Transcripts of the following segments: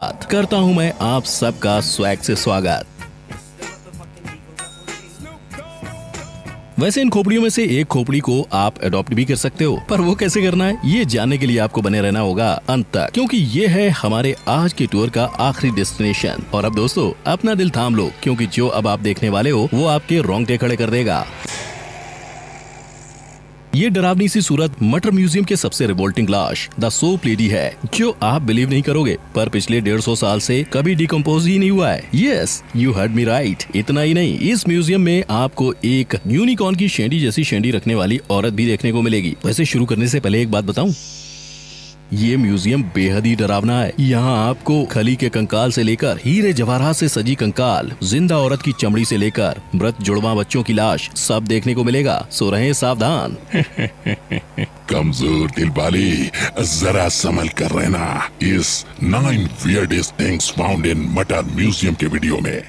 करता हूं मैं आप सबका स्वैग से स्वागत। वैसे इन खोपड़ियों में से एक खोपड़ी को आप अडॉप्ट भी कर सकते हो, पर वो कैसे करना है ये जानने के लिए आपको बने रहना होगा अंत तक, क्योंकि ये है हमारे आज के टूर का आखिरी डेस्टिनेशन। और अब दोस्तों अपना दिल थाम लो, क्योंकि जो अब आप देखने वाले हो वो आपके रोंगटे खड़े कर देगा। ये डरावनी सी सूरत मटर म्यूजियम के सबसे रिवोल्टिंग लाश द सोप लेडी है, जो आप बिलीव नहीं करोगे पर पिछले 150 साल से कभी डिकम्पोज ही नहीं हुआ है। Yes, you heard me right. इतना ही नहीं, इस म्यूजियम में आपको एक यूनिकॉर्न की शेंडी जैसी शेंडी रखने वाली औरत भी देखने को मिलेगी। वैसे शुरू करने से पहले एक बात बताऊं, ये म्यूजियम बेहद ही डरावना है। यहाँ आपको खली के कंकाल से लेकर हीरे जवाहरात से सजी कंकाल, जिंदा औरत की चमड़ी से लेकर मृत जुड़वा बच्चों की लाश सब देखने को मिलेगा। सो रहें सावधान। कमजोर दिल वाली, जरा संभल कर रहना इस 9 weirdest things found in मटर म्यूजियम के वीडियो में।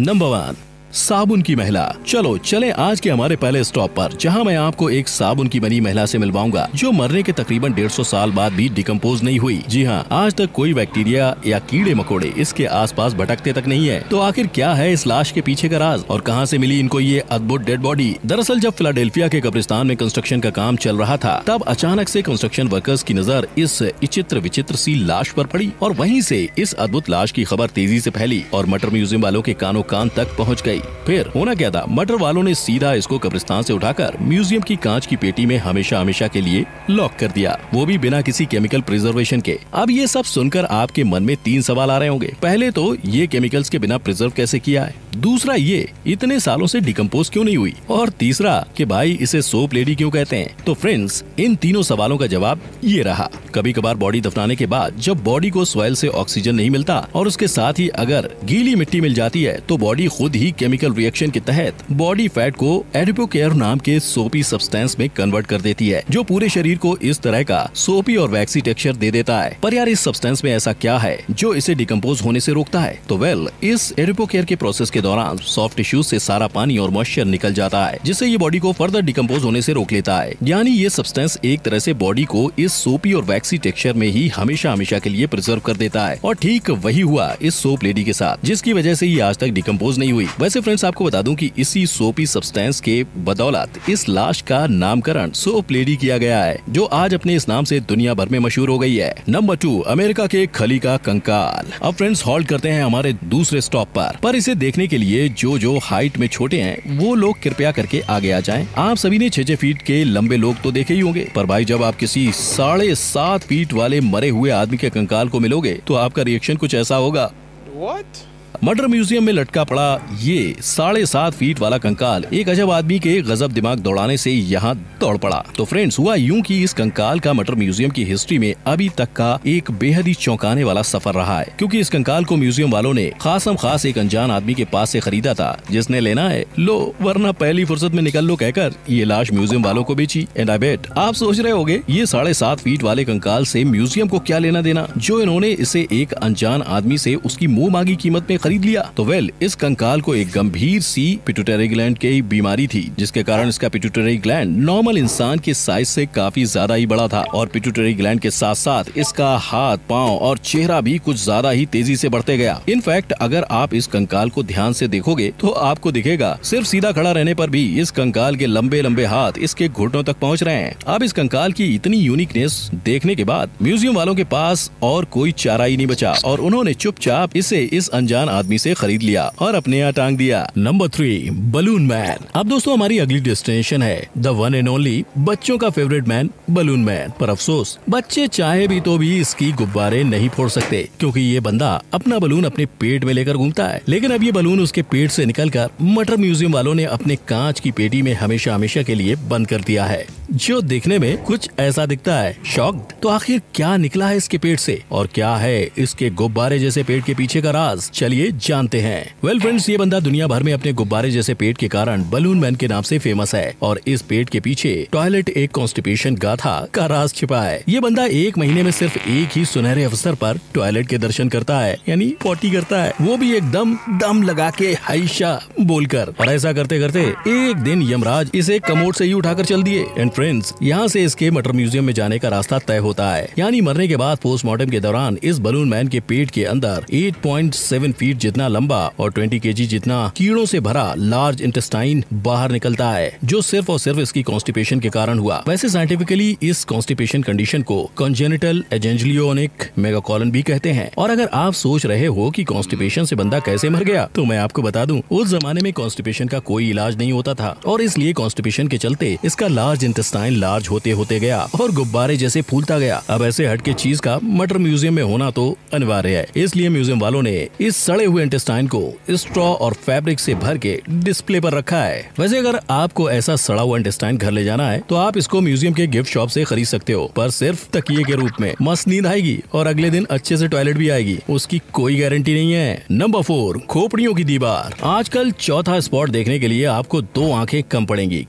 नंबर 1, साबुन की महिला। चलो चले आज के हमारे पहले स्टॉप पर, जहां मैं आपको एक साबुन की बनी महिला से मिलवाऊंगा, जो मरने के तकरीबन 150 साल बाद भी डिकम्पोज नहीं हुई। जी हां, आज तक कोई बैक्टीरिया या कीड़े मकोड़े इसके आसपास भटकते तक नहीं है। तो आखिर क्या है इस लाश के पीछे का राज और कहां से मिली इनको ये अद्भुत डेड बॉडी? दरअसल जब फिलाडेल्फिया के कब्रिस्तान में कंस्ट्रक्शन का काम चल रहा था, तब अचानक से कंस्ट्रक्शन वर्कर्स की नजर इस विचित्र विचित्र सी लाश पर पड़ी और वहीं से इस अद्भुत लाश की खबर तेजी से फैली और मटर म्यूजियम वालों के कानों कान तक पहुँच गयी। फिर होना क्या था, मटर वालों ने सीधा इसको कब्रिस्तान से उठाकर म्यूजियम की कांच की पेटी में हमेशा हमेशा के लिए लॉक कर दिया, वो भी बिना किसी केमिकल प्रिजर्वेशन के। अब ये सब सुनकर आपके मन में 3 सवाल आ रहे होंगे। पहले तो ये केमिकल्स के बिना प्रिजर्व कैसे किया है, दूसरा ये इतने सालों से डिकम्पोज क्यों नहीं हुई, और तीसरा कि भाई इसे सोप लेडी क्यों कहते हैं। तो फ्रेंड्स, इन तीनों सवालों का जवाब ये रहा। कभी कभार बॉडी दफनाने के बाद जब बॉडी को सॉइल से ऑक्सीजन नहीं मिलता और उसके साथ ही अगर गीली मिट्टी मिल जाती है, तो बॉडी खुद ही केमिकल रिएक्शन के तहत बॉडी फैट को एडिपोकेयर नाम के सोपी सब्सटेंस में कन्वर्ट कर देती है, जो पूरे शरीर को इस तरह का सोपी और वैक्सी टेक्सचर दे देता है। पर यार, इस सब्सटेंस में ऐसा क्या है जो इसे डिकम्पोज होने से रोकता है? तो इस एडिपोकेयर के प्रोसेस के दौरान सॉफ्ट टिश्यूज से सारा पानी और मॉइस्चर निकल जाता है, जिससे ये बॉडी को फर्दर डिकम्पोज होने से रोक लेता है। यानी ये सब्सटेंस एक तरह से बॉडी को इस सोपी और वैक्सी टेक्सचर में ही हमेशा हमेशा के लिए प्रिजर्व कर देता है। और ठीक वही हुआ इस सोप लेडी के साथ, जिसकी वजह से ये आज तक डिकम्पोज नहीं हुई। वैसे फ्रेंड्स, आपको बता दूं कि इसी सोपी सब्सटेंस के बदौलत इस लाश का नामकरण सोप लेडी किया गया है, जो आज अपने इस नाम से दुनिया भर में मशहूर हो गई है। नंबर 2, अमेरिका के खली का कंकाल। अब फ्रेंड्स, हॉल्ट करते हैं हमारे दूसरे स्टॉप पर इसे देखने के लिए जो हाइट में छोटे हैं वो लोग कृपया करके आगे आ जाएं। आप सभी ने 6-6 फीट के लंबे लोग तो देखे ही होंगे, पर भाई जब आप किसी 7.5 फीट वाले मरे हुए आदमी के कंकाल को मिलोगे तो आपका रिएक्शन कुछ ऐसा होगा। What? मटर म्यूजियम में लटका पड़ा ये 7.5 फीट वाला कंकाल एक अजब आदमी के गजब दिमाग दौड़ाने से यहाँ दौड़ पड़ा। तो फ्रेंड्स, हुआ यूं कि इस कंकाल का मटर म्यूजियम की हिस्ट्री में अभी तक का एक बेहद ही चौंकाने वाला सफर रहा है, क्योंकि इस कंकाल को म्यूजियम वालों ने खासम खास एक अनजान आदमी के पास से खरीदा था, जिसने लेना है लो वरना पहली फुर्सत में निकल लो कहकर ये लाश म्यूजियम वालों को बेची। एंड आई बेट आप सोच रहे होंगे ये 7.5 फीट वाले कंकाल से म्यूजियम को क्या लेना देना, जो इन्होंने इसे एक अनजान आदमी से उसकी मुंह मांगी कीमत में खरीद लिया। तो इस कंकाल को एक गंभीर सी पिट्यूटरी ग्लैंड की बीमारी थी, जिसके कारण इसका पिट्यूटरी ग्लैंड नॉर्मल इंसान के साइज से काफी ज्यादा ही बड़ा था, और पिट्यूटरी ग्लैंड के साथ साथ इसका हाथ, पांव और चेहरा भी कुछ ज्यादा ही तेजी से बढ़ते गया। इनफैक्ट अगर आप इस कंकाल को ध्यान से देखोगे तो आपको दिखेगा सिर्फ सीधा खड़ा रहने पर भी इस कंकाल के लंबे लंबे हाथ इसके घुटनों तक पहुँच रहे हैं। अब इस कंकाल की इतनी यूनिकनेस देखने के बाद म्यूजियम वालों के पास और कोई चारा ही नहीं बचा, और उन्होंने चुपचाप इसे इस अनजान आदमी से खरीद लिया और अपने यहाँ टांग दिया। Number 3, balloon man. अब दोस्तों, हमारी अगली डेस्टिनेशन है द वन एंड ओनली बच्चों का फेवरेट मैन, बलून मैन। पर अफसोस, बच्चे चाहे भी तो भी इसकी गुब्बारे नहीं फोड़ सकते, क्योंकि ये बंदा अपना बलून अपने पेट में लेकर घूमता है। लेकिन अब ये बलून उसके पेट से निकलकर मटर म्यूजियम वालों ने अपने कांच की पेटी में हमेशा हमेशा के लिए बंद कर दिया है, जो देखने में कुछ ऐसा दिखता है। शॉक्ड? तो आखिर क्या निकला है इसके पेट से, और क्या है इसके गुब्बारे जैसे पेट के पीछे का राज? चलिए जानते हैं। वेल फ्रेंड्स, ये बंदा दुनिया भर में अपने गुब्बारे जैसे पेट के कारण बलून मैन के नाम से फेमस है, और इस पेट के पीछे टॉयलेट एक कॉन्स्टिपेशन गाथा का राज छिपा है। ये बंदा 1 महीने में सिर्फ एक ही सुनहरे अवसर पर टॉयलेट के दर्शन करता है, यानी पॉटी करता है, वो भी एकदम दम लगा के हाइशा बोलकर। और ऐसा करते करते एक दिन यमराज इसे कमोड से ही उठाकर चल दिए। एंड फ्रेंड्स, यहाँ से इसके मटर म्यूजियम में जाने का रास्ता तय होता है। यानी मरने के बाद पोस्टमार्टम के दौरान इस बलून मैन के पेट के अंदर 8.7 फीट जितना लंबा और 20 kg जितना कीड़ों से भरा लार्ज इंटेस्टाइन बाहर निकलता है, जो सिर्फ और सिर्फ इसकी कॉन्स्टिपेशन के कारण हुआ। वैसे साइंटिफिकली इस कॉन्स्टिपेशन कंडीशन को कॉन्जेनिटल एजेंजियोनिक मेगाकोलन भी कहते हैं। और अगर आप सोच रहे हो कि कॉन्स्टिपेशन से बंदा कैसे मर गया, तो मैं आपको बता दूं, उस जमाने में कॉन्स्टिपेशन का कोई इलाज नहीं होता था और इसलिए कॉन्स्टिपेशन के चलते इसका लार्ज इंटेस्टाइन लार्ज होते होते गया और गुब्बारे जैसे फूलता गया। अब ऐसे हटके चीज का मटर म्यूजियम में होना तो अनिवार्य है, इसलिए म्यूजियम वालों ने इस सड़े हुए इंटेस्टाइन को स्ट्रॉ और फैब्रिक से भर के डिस्प्ले पर रखा है। वैसे अगर आपको ऐसा सड़ा हुआ इंटेस्टाइन घर ले जाना है तो आप इसको म्यूजियम के गिफ्ट शॉप से खरीद सकते हो, पर सिर्फ तकिए के रूप में। मस्त नींद आएगी और अगले दिन अच्छे से टॉयलेट भी आएगी, उसकी कोई गारंटी नहीं है। नंबर 4, खोपड़ियों की दीवार। आजकल चौथा स्पॉट देखने के लिए आपको 2 आंखें कम पड़ेंगी,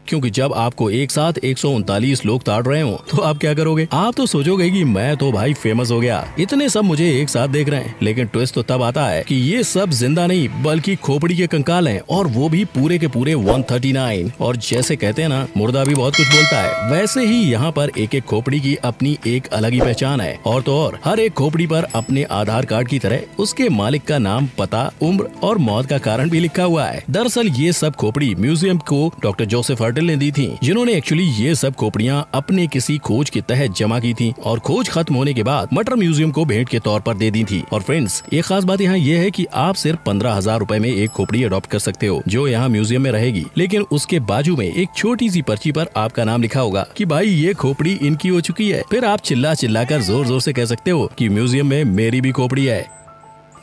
क्योंकि जब आपको एक साथ 139 लोग ताड़ रहे हो तो आप क्या करोगे? आप तो सोचोगे कि मैं तो भाई फेमस हो गया, इतने सब मुझे एक साथ देख रहे हैं। लेकिन ट्विस्ट तो तब आता है कि ये सब जिंदा नहीं बल्कि खोपड़ी के कंकाल हैं, और वो भी पूरे के पूरे 139। और जैसे कहते हैं ना, मुर्दा भी बहुत कुछ बोलता है, वैसे ही यहाँ पर एक एक खोपड़ी की अपनी एक अलग ही पहचान है। और तो और हर एक खोपड़ी पर अपने आधार कार्ड की तरह उसके मालिक का नाम, पता, उम्र और मौत का कारण भी लिखा हुआ है। दरअसल ये सब खोपड़ी म्यूजियम को डॉक्टर जोसेफ हर्टल ने दी थी, जिन्होंने एक्चुअली ये सब खोपड़ियाँ अपने किसी खोज के तहत जमा की थी और खोज खत्म होने के बाद मटर म्यूजियम को भेंट के तौर पर दे दी थी। और फ्रेंड्स, एक खास बात यहाँ ये है कि आप सिर्फ 15,000 रुपए में एक खोपड़ी अडॉप्ट कर सकते हो, जो यहाँ म्यूजियम में रहेगी। लेकिन उसके बाजू में एक छोटी सी पर्ची पर आपका नाम लिखा होगा कि भाई ये खोपड़ी इनकी हो चुकी है। फिर आप चिल्ला चिल्ला कर जोर जोर से कह सकते हो कि म्यूजियम में मेरी भी खोपड़ी है।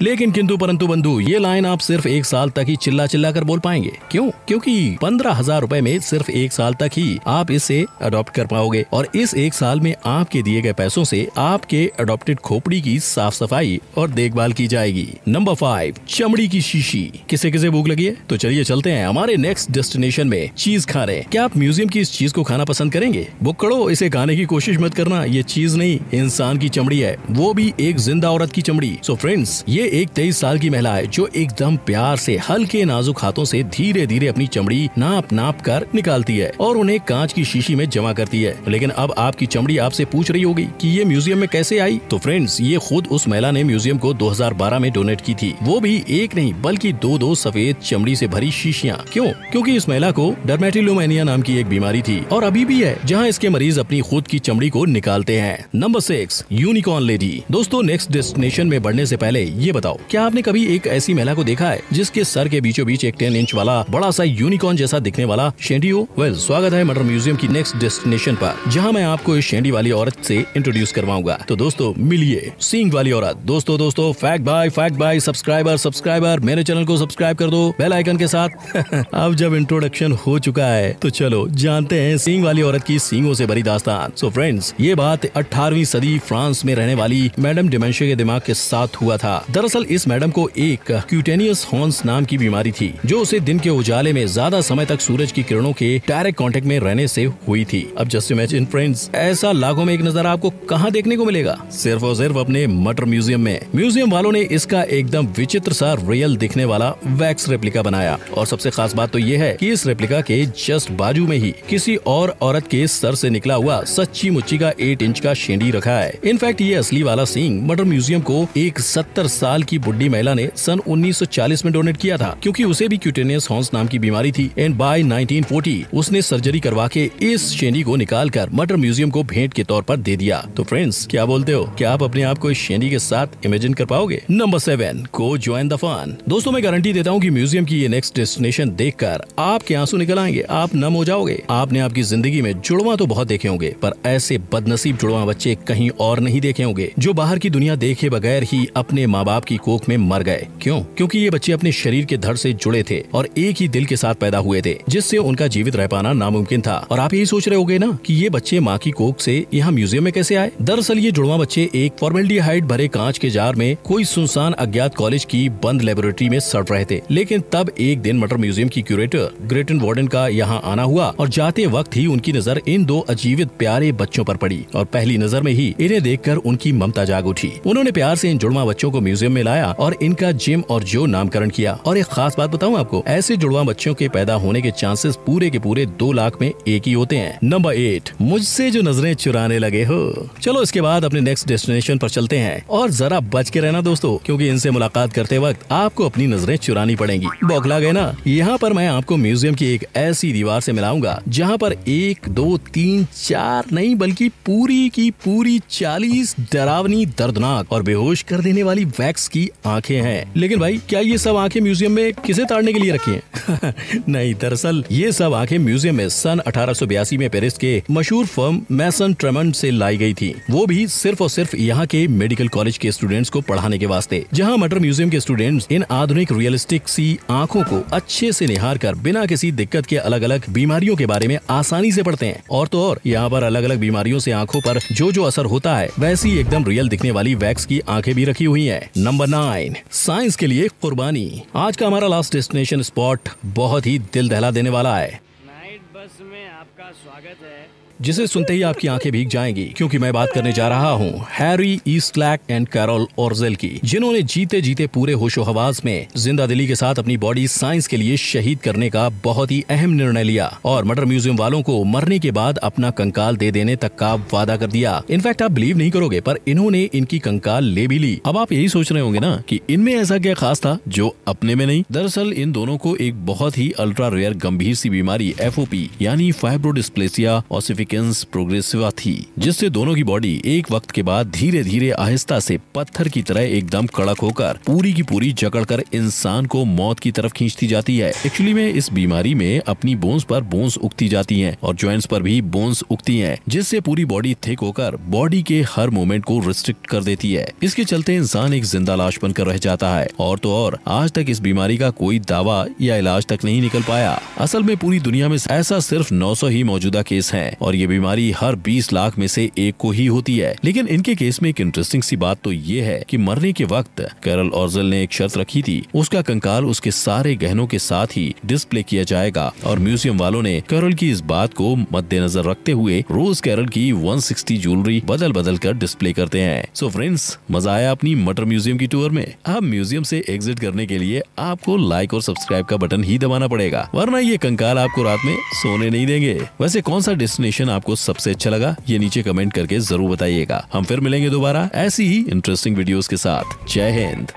लेकिन किंतु परंतु बंधु, ये लाइन आप सिर्फ 1 साल तक ही चिल्ला चिल्ला कर बोल पाएंगे। क्यों? क्योंकि 15,000 रुपए में सिर्फ 1 साल तक ही आप इसे अडॉप्ट कर पाओगे, और इस 1 साल में आपके दिए गए पैसों से आपके अडॉप्टेड खोपड़ी की साफ सफाई और देखभाल की जाएगी। नंबर 5, चमड़ी की शीशी। किसे किसे भूख लगी है? तो चलिए चलते हैं हमारे नेक्स्ट डेस्टिनेशन में चीज खाने। क्या आप म्यूजियम की इस चीज को खाना पसंद करेंगे? बुक करो, इसे खाने की कोशिश मत करना। ये चीज नहीं, इंसान की चमड़ी है, वो भी एक जिंदा औरत की चमड़ी। सो फ्रेंड्स, ये एक 23 साल की महिला है जो एकदम प्यार से हल्के नाजुक हाथों से धीरे धीरे अपनी चमड़ी नाप नाप कर निकालती है और उन्हें कांच की शीशी में जमा करती है। लेकिन अब आपकी चमड़ी आपसे पूछ रही होगी कि ये म्यूजियम में कैसे आई? तो फ्रेंड्स, ये खुद उस महिला ने म्यूजियम को 2012 में डोनेट की थी, वो भी एक नहीं बल्कि 2 सफेद चमड़ी से भरी शीशियाँ। क्यों? क्योंकि इस महिला को डर्मेटोलोमेनिया नाम की एक बीमारी थी और अभी भी है, जहाँ इसके मरीज अपनी खुद की चमड़ी को निकालते हैं। Number 6, unicorn lady. दोस्तों, नेक्स्ट डेस्टिनेशन में बढ़ने से पहले ये बताओ, क्या आपने कभी एक ऐसी महिला को देखा है जिसके सर के बीचों बीच एक 10 इंच वाला बड़ा सा यूनिकॉर्न जैसा दिखने वाला शेंडी हो? वेल, स्वागत है मटर म्यूजियम की नेक्स्ट डेस्टिनेशन पर, जहां मैं आपको इस शेंडी वाली औरत से इंट्रोड्यूस करवाऊंगा। तो दोस्तों, मिलिए सींग वाली औरत। दोस्तों फैक्ट बाय सब्सक्राइबर मेरे चैनल को सब्सक्राइब कर दो बेल आइकन के साथ। अब जब इंट्रोडक्शन हो चुका है तो चलो जानते हैं सींग वाली औरत की सींगों से भरी दास्तान। सो फ्रेंड्स, ये बात 18वीं सदी फ्रांस में रहने वाली मैडम डिमेंशिया के दिमाग के साथ हुआ था। दरअसल इस मैडम को एक क्यूटेनियस हॉर्न्स नाम की बीमारी थी, जो उसे दिन के उजाले में ज्यादा समय तक सूरज की किरणों के डायरेक्ट कांटेक्ट में रहने से हुई थी। अब जस्ट इमेजिन फ्रेंड्स, ऐसा लाखों में एक नजारा आपको कहां देखने को मिलेगा? सिर्फ और सिर्फ अपने मटर म्यूजियम में। म्यूजियम वालों ने इसका एकदम विचित्र सा रियल दिखने वाला वैक्स रेप्लिका बनाया, और सबसे खास बात तो ये है कि इस रेप्लिका के जस्ट बाजू में ही किसी और औरत के सर से निकला हुआ सच्ची मुच्ची का 8 इंच का शेंडी रखा है। इनफैक्ट ये असली वाला सींग मटर म्यूजियम को एक 70 साल की बुढ़ी महिला ने सन 1940 में डोनेट किया था, क्योंकि उसे भी क्यूटेनियस हॉर्न्स नाम की बीमारी थी। एंड बाय 1940 उसने सर्जरी करवा के इस शेंडी को निकाल कर मटर म्यूजियम को भेंट के तौर पर दे दिया। तो फ्रेंड्स, क्या बोलते हो? क्या आप अपने आप को इस शेंडी के साथ इमेजिन कर पाओगे? Number 7, go join the fun. दोस्तों, मैं गारंटी देता हूँ कि म्यूजियम की ये नेक्स्ट डेस्टिनेशन देखकर आपके आंसू निकल आएंगे, आप नम हो जाओगे। आपने आपकी जिंदगी में जुड़वा तो बहुत देखे होंगे, पर ऐसे बदनसीब जुड़वा बच्चे कहीं और नहीं देखे होंगे, जो बाहर की दुनिया देखे बगैर ही अपने माँ बाप की कोख में मर गए। क्यों? क्योंकि ये बच्चे अपने शरीर के धड़ से जुड़े थे और एक ही दिल के साथ पैदा हुए थे, जिससे उनका जीवित रह पाना नामुमकिन था। और आप यही सोच रहे होंगे ना कि ये बच्चे माँ की कोख से यहाँ म्यूजियम में कैसे आए? दरअसल ये जुड़वा बच्चे एक फॉर्मेल्डिहाइड भरे कांच के जार में कोई सुनसान अज्ञात कॉलेज की बंद लेबोरेटरी में सड़ रहे थे। लेकिन तब एक दिन मटर म्यूजियम की क्यूरेटर ग्रेटन वार्डन का यहाँ आना हुआ, और जाते वक्त ही उनकी नजर इन 2 अजीवित प्यारे बच्चों पर पड़ी, और पहली नजर में ही इन्हें देखकर उनकी ममता जाग उठी। उन्होंने प्यार से इन जुड़वा बच्चों को म्यूजियम में लाया और इनका जिम और जो नामकरण किया। और एक खास बात बताऊं आपको, ऐसे जुड़वा बच्चों के पैदा होने के चांसेस पूरे के पूरे 2 लाख में एक ही होते हैं। नंबर 8, मुझसे जो नजरें चुराने लगे हो। चलो इसके बाद अपने नेक्स्ट डेस्टिनेशन पर चलते हैं और जरा बच के रहना दोस्तों, क्योंकि इनसे मुलाकात करते वक्त आपको अपनी नजरें चुरानी पड़ेंगी। बौखला गए ना? यहाँ पर मैं आपको म्यूजियम की एक ऐसी दीवार से मिलाऊंगा जहाँ पर 1, 2, 3, 4 नहीं बल्कि पूरी की पूरी 40 डरावनी, दर्दनाक और बेहोश कर देने वाली वैक्स की आंखें हैं। लेकिन भाई, क्या ये सब आंखें म्यूजियम में किसे ताड़ने के लिए रखी हैं? नहीं, दरअसल ये सब आंखें म्यूजियम में सन 1882 में पेरिस के मशहूर फर्म मैसन ट्रेमंड से लाई गई थी। वो भी सिर्फ और सिर्फ यहाँ के मेडिकल कॉलेज के स्टूडेंट्स को पढ़ाने के वास्ते, जहाँ मटर म्यूजियम के स्टूडेंट्स इन आधुनिक रियलिस्टिक सी आंखों को अच्छे से निहार कर बिना किसी दिक्कत के अलग अलग बीमारियों के बारे में आसानी से पढ़ते हैं। और तो और यहाँ पर अलग अलग बीमारियों से आंखों पर जो असर होता है वैसी एकदम रियल दिखने वाली वैक्स की आंखें भी रखी हुई हैं। नंबर 9, साइंस के लिए कुर्बानी। आज का हमारा लास्ट डेस्टिनेशन स्पॉट बहुत ही दिल दहला देने वाला है। नाइट बस में आपका स्वागत है, जिसे सुनते ही आपकी आंखें भीग जाएंगी, क्योंकि मैं बात करने जा रहा हूँ हैरी ईस्टलैक एंड कैरोल ओर्जेल की, जिन्होंने जीते जीते पूरे होशो हवास में जिंदा दिली के साथ अपनी बॉडी साइंस के लिए शहीद करने का बहुत ही अहम निर्णय लिया और मटर म्यूजियम वालों को मरने के बाद अपना कंकाल दे देने तक का वादा कर दिया। इनफैक्ट आप बिलीव नहीं करोगे, पर इन्होंने इनकी कंकाल ले भी ली। अब आप यही सोच रहे होंगे ना कि इनमें ऐसा क्या खास था जो अपने में नहीं। दरअसल इन दोनों को एक बहुत ही अल्ट्रा रेयर गंभीर सी बीमारी FOP यानी फाइब्रोडिस्प्लेसिया प्रोग्रेसिवा थी, जिससे दोनों की बॉडी एक वक्त के बाद धीरे धीरे आहिस्ता से पत्थर की तरह एकदम कड़क होकर पूरी की पूरी जकड़कर इंसान को मौत की तरफ खींचती जाती है। एक्चुअली में इस बीमारी में अपनी बोन्स पर बोन्स उगती जाती हैं और जॉइंट्स पर भी बोन्स उगती हैं, जिससे पूरी बॉडी थिक होकर बॉडी के हर मूवमेंट को रिस्ट्रिक्ट कर देती है। इसके चलते इंसान एक जिंदा लाश बनकर रह जाता है। और तो और आज तक इस बीमारी का कोई दावा या इलाज तक नहीं निकल पाया। असल में पूरी दुनिया में ऐसा सिर्फ 900 ही मौजूदा केस हैं और ये बीमारी हर 20 लाख में से एक को ही होती है। लेकिन इनके केस में एक इंटरेस्टिंग सी बात तो ये है कि मरने के वक्त कैरल ओर्जेल ने एक शर्त रखी थी, उसका कंकाल उसके सारे गहनों के साथ ही डिस्प्ले किया जाएगा। और म्यूजियम वालों ने कैरल की इस बात को मद्देनजर रखते हुए रोज कैरल की 160 ज्वेलरी बदल बदल कर डिस्प्ले करते हैं। सो फ्रेंड्स, मजा आया अपनी मटर म्यूजियम की टूर में? अब म्यूजियम से एग्जिट करने के लिए आपको लाइक और सब्सक्राइब का बटन ही दबाना पड़ेगा, वरना ये कंकाल आपको रात में सोने नहीं देंगे। वैसे कौन सा डेस्टिनेशन आपको सबसे अच्छा लगा, ये नीचे कमेंट करके जरूर बताइएगा। हम फिर मिलेंगे दोबारा ऐसी ही इंटरेस्टिंग वीडियोस के साथ। जय हिंद।